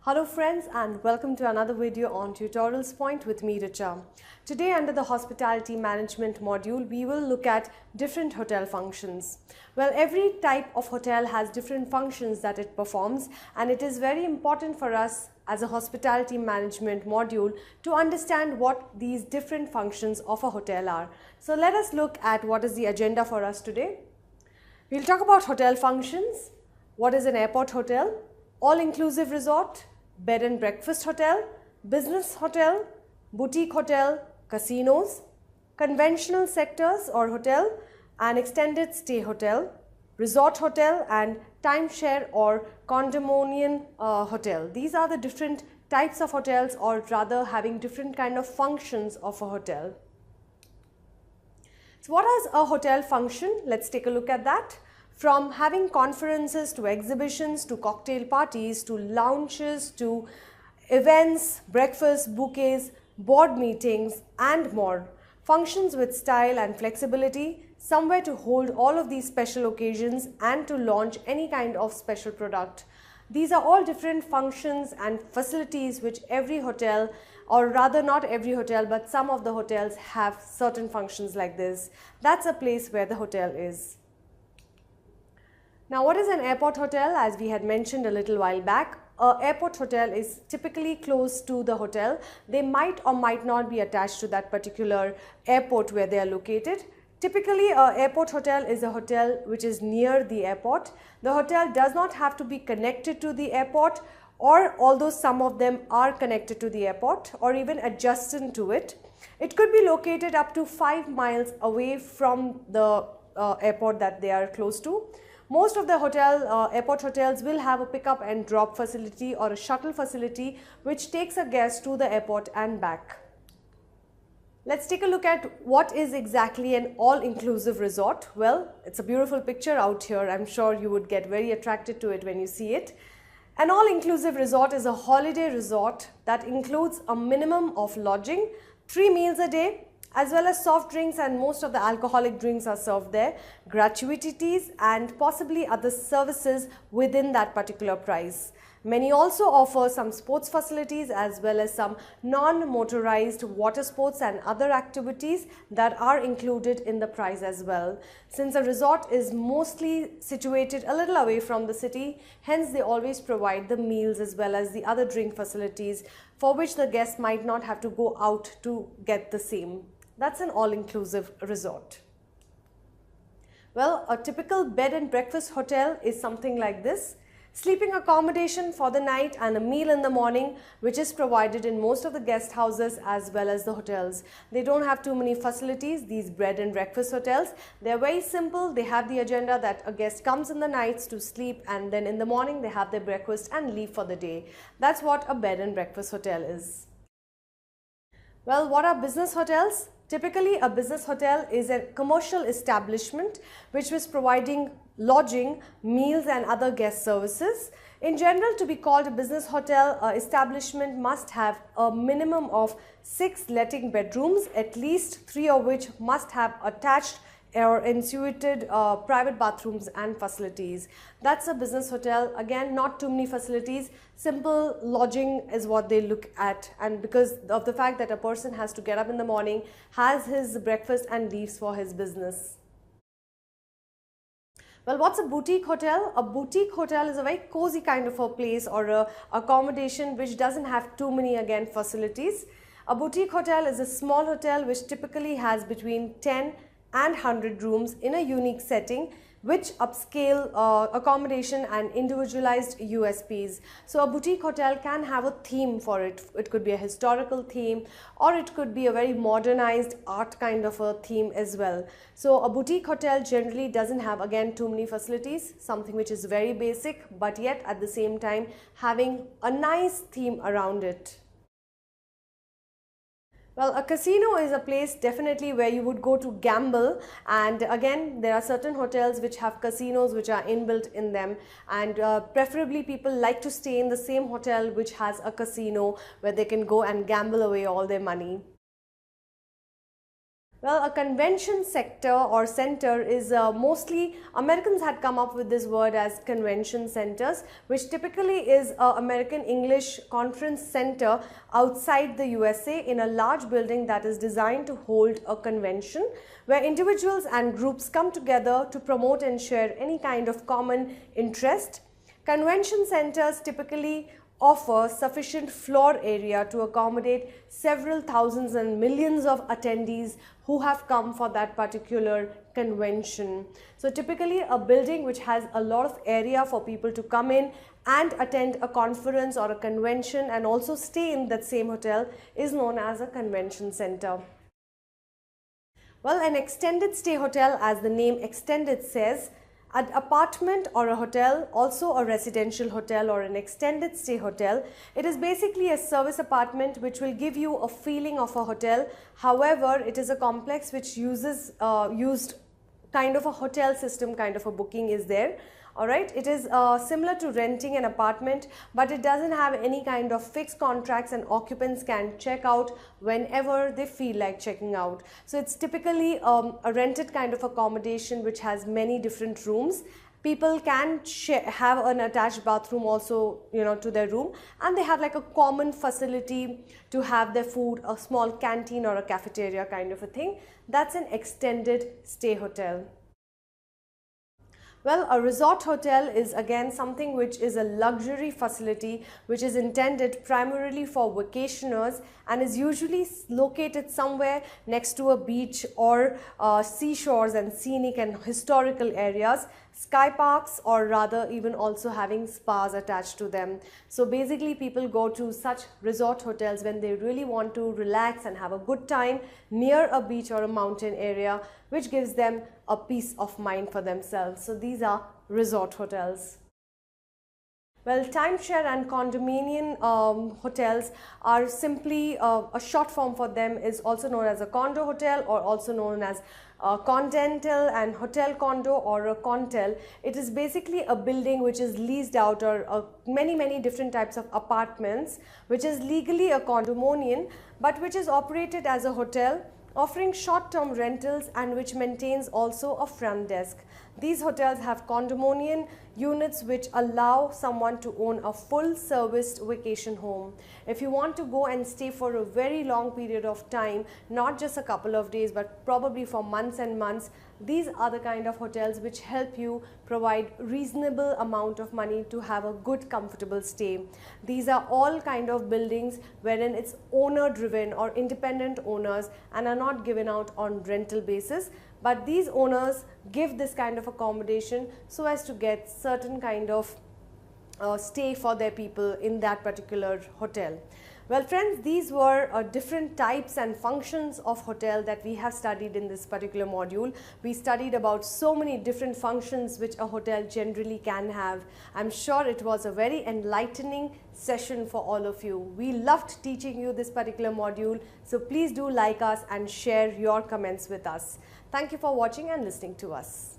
Hello friends and welcome to another video on Tutorials Point with me Richa. Today under the Hospitality Management module we will look at different hotel functions. Well, every type of hotel has different functions that it performs, and it is very important for us as a hospitality management module to understand what these different functions of a hotel are. So let us look at what is the agenda for us today. We'll talk about hotel functions, what is an airport hotel, all-inclusive resort, bed and breakfast hotel, business hotel, boutique hotel, casinos, conventional sectors or hotel, and extended stay hotel, resort hotel, and timeshare or condominium hotel. These are the different types of hotels, or rather having different kind of functions of a hotel. So what is a hotel function? Let's take a look at that. From having conferences to exhibitions to cocktail parties to lounges to events, breakfast, bouquets, board meetings and more. Functions with style and flexibility, somewhere to hold all of these special occasions and to launch any kind of special product. These are all different functions and facilities which every hotel, or rather not every hotel, but some of the hotels have certain functions like this. That's a place where the hotel is. Now, what is an airport hotel? As we had mentioned a little while back, an airport hotel is typically close to the hotel. They might or might not be attached to that particular airport where they are located. Typically, an airport hotel is a hotel which is near the airport. The hotel does not have to be connected to the airport, or although some of them are connected to the airport or even adjacent to it. It could be located up to 5 miles away from the airport that they are close to. Most of the airport hotels will have a pickup and drop facility or a shuttle facility which takes a guest to the airport and back. Let's take a look at what is exactly an all-inclusive resort. Well, it's a beautiful picture out here. I'm sure you would get very attracted to it when you see it. An all-inclusive resort is a holiday resort that includes a minimum of lodging, 3 meals a day, as well as soft drinks, and most of the alcoholic drinks are served there, gratuities and possibly other services within that particular price. Many also offer some sports facilities as well as some non-motorized water sports and other activities that are included in the price as well. Since a resort is mostly situated a little away from the city, hence they always provide the meals as well as the other drink facilities for which the guest might not have to go out to get the same. That's an all-inclusive resort. Well, a typical bed and breakfast hotel is something like this. Sleeping accommodation for the night and a meal in the morning, which is provided in most of the guest houses as well as the hotels. They don't have too many facilities, these bed and breakfast hotels. They're very simple. They have the agenda that a guest comes in the nights to sleep, and then in the morning they have their breakfast and leave for the day. That's what a bed and breakfast hotel is. Well, what are business hotels? Typically, a business hotel is a commercial establishment which was providing lodging, meals and other guest services. In general, to be called a business hotel, establishment must have a minimum of 6 letting bedrooms, at least 3 of which must have attached or ensuited private bathrooms and facilities. That's a business hotel. Again, not too many facilities, simple lodging is what they look at, and because of the fact that a person has to get up in the morning, has his breakfast and leaves for his business. Well, what's a boutique hotel? A boutique hotel is a very cozy kind of a place or a accommodation which doesn't have too many facilities. A boutique hotel is a small hotel which typically has between 10 and 100 rooms in a unique setting, which upscale accommodation and individualized USPs. So a boutique hotel can have a theme for it. It could be a historical theme, or it could be a very modernized art kind of a theme as well. So a boutique hotel generally doesn't have, again, too many facilities, something which is very basic, but yet at the same time having a nice theme around it. Well, a casino is a place definitely where you would go to gamble, and again there are certain hotels which have casinos which are inbuilt in them, and preferably people like to stay in the same hotel which has a casino where they can go and gamble away all their money. Well, a convention sector or center is mostly, Americans had come up with this word as convention centers, which typically is an American English conference center outside the USA in a large building that is designed to hold a convention where individuals and groups come together to promote and share any kind of common interest. Convention centers typically offer sufficient floor area to accommodate several thousands and millions of attendees who have come for that particular convention. So typically a building which has a lot of area for people to come in and attend a conference or a convention and also stay in that same hotel is known as a convention center. Well, an extended stay hotel, as the name extended says, an apartment or a hotel, also a residential hotel or an extended stay hotel. It is basically a service apartment which will give you a feeling of a hotel. However, it is a complex which uses kind of a hotel system, kind of a booking is there. Alright, it is similar to renting an apartment, but it doesn't have any kind of fixed contracts and occupants can check out whenever they feel like checking out. So it's typically a rented kind of accommodation which has many different rooms. People can have an attached bathroom also, to their room, and they have like a common facility to have their food, a small canteen or a cafeteria kind of a thing. That's an extended stay hotel. Well, a resort hotel is again something which is a luxury facility which is intended primarily for vacationers and is usually located somewhere next to a beach or seashores and scenic and historical areas, sky parks, or rather even also having spas attached to them. So basically people go to such resort hotels when they really want to relax and have a good time near a beach or a mountain area, which gives them a peace of mind for themselves. So these are resort hotels. Well, timeshare and condominium hotels are simply a short form for them, is also known as a condo hotel or also known as condental and hotel condo or a contel. It is basically a building which is leased out or many different types of apartments, which is legally a condominium but which is operated as a hotel, offering short-term rentals and which maintains also a front desk. These hotels have condominium units which allow someone to own a full-serviced vacation home. If you want to go and stay for a very long period of time, not just a couple of days but probably for months and months, these are the kind of hotels which help you provide reasonable amount of money to have a good comfortable stay. These are all kind of buildings wherein it's owner driven or independent owners and are not given out on rental basis, but these owners give this kind of accommodation so as to get certain kind of stay for their people in that particular hotel. Well friends, these were different types and functions of hotel that we have studied in this particular module. We studied about so many different functions which a hotel generally can have. I'm sure it was a very enlightening session for all of you. We loved teaching you this particular module, so please do like us and share your comments with us. Thank you for watching and listening to us.